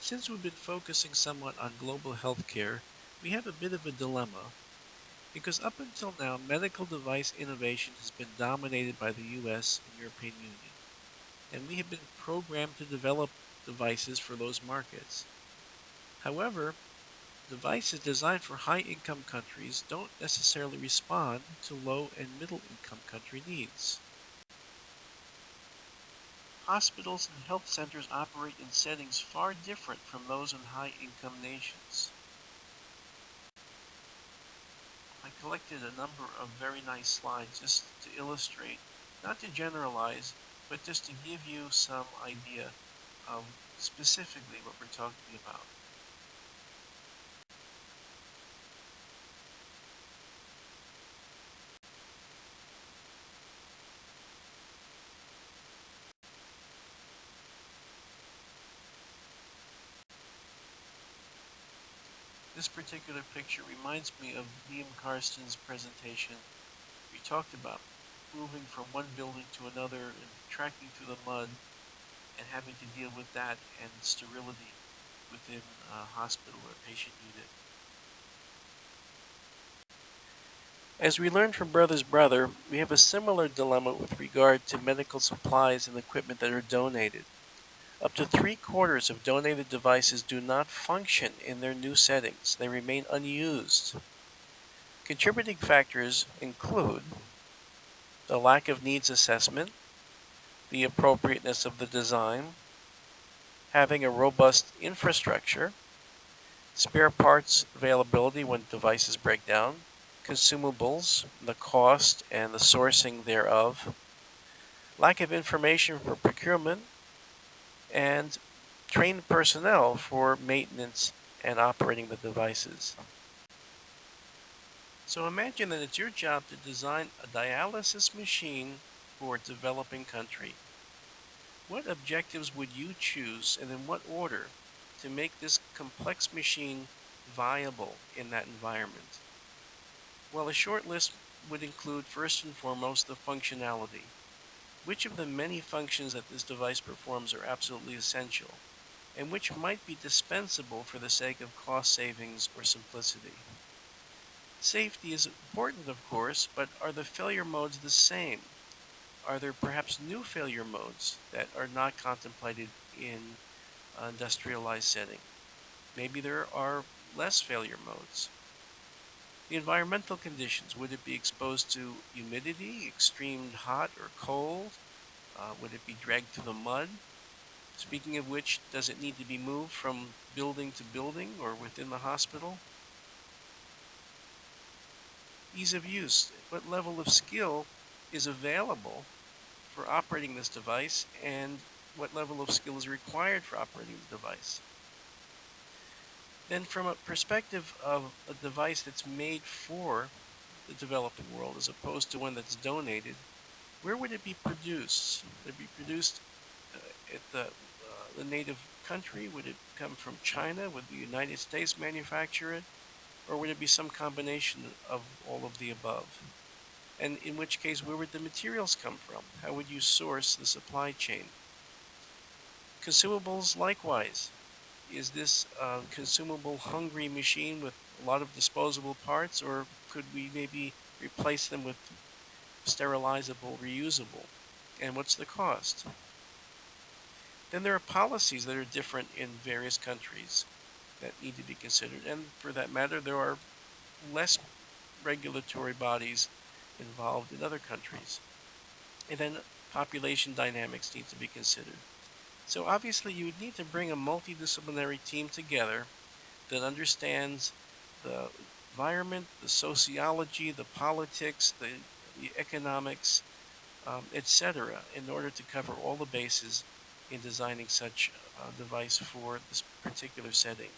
Since we've been focusing somewhat on global healthcare, we have a bit of a dilemma because up until now, medical device innovation has been dominated by the US and European Union, and we have been programmed to develop devices for those markets. However, devices designed for high income countries don't necessarily respond to low and middle income country needs. Hospitals and health centers operate in settings far different from those in high income nations. I collected a number of very nice slides just to illustrate, not to generalize, but just to give you some idea of specifically what we're talking about. This particular picture reminds me of Liam Carston's presentation. We talked about moving from one building to another and trekking through the mud and having to deal with that and sterility within a hospital or patient unit. As we learned from Brother's Brother, we have a similar dilemma with regard to medical supplies and equipment that are donated. Up to 3/4 of donated devices do not function in their new settings. They remain unused. Contributing factors include the lack of needs assessment, the appropriateness of the design, having a robust infrastructure, spare parts availability when devices break down, consumables, the cost and the sourcing thereof, lack of information for procurement, and trained personnel for maintenance and operating the devices. So imagine that it's your job to design a dialysis machine for a developing country. What objectives would you choose and in what order to make this complex machine viable in that environment? Well, a short list would include first and foremost the functionality. Which of the many functions that this device performs are absolutely essential, and which might be dispensable for the sake of cost savings or simplicity? Safety is important, of course, but are the failure modes the same? Are there perhaps new failure modes that are not contemplated in an industrialized setting? Maybe there are less failure modes. The environmental conditions, would it be exposed to humidity, extreme hot or cold? Would it be dragged through the mud? Speaking of which, does it need to be moved from building to building or within the hospital? Ease of use. What level of skill is available for operating this device, and what level of skill is required for operating the device? Then from a perspective of a device that's made for the developing world as opposed to one that's donated, where would it be produced? Would it be produced at the native country? Would it come from China? Would the United States manufacture it? Or would it be some combination of all of the above? And in which case, where would the materials come from? How would you source the supply chain? Consumables, likewise. Is this a consumable hungry machine with a lot of disposable parts, or could we maybe replace them with sterilizable, reusable? And what's the cost? Then there are policies that are different in various countries that need to be considered. And for that matter, there are less regulatory bodies involved in other countries. And then population dynamics need to be considered. So obviously you would need to bring a multidisciplinary team together that understands the environment, the sociology, the politics, the economics, etc., in order to cover all the bases in designing such a device for this particular setting.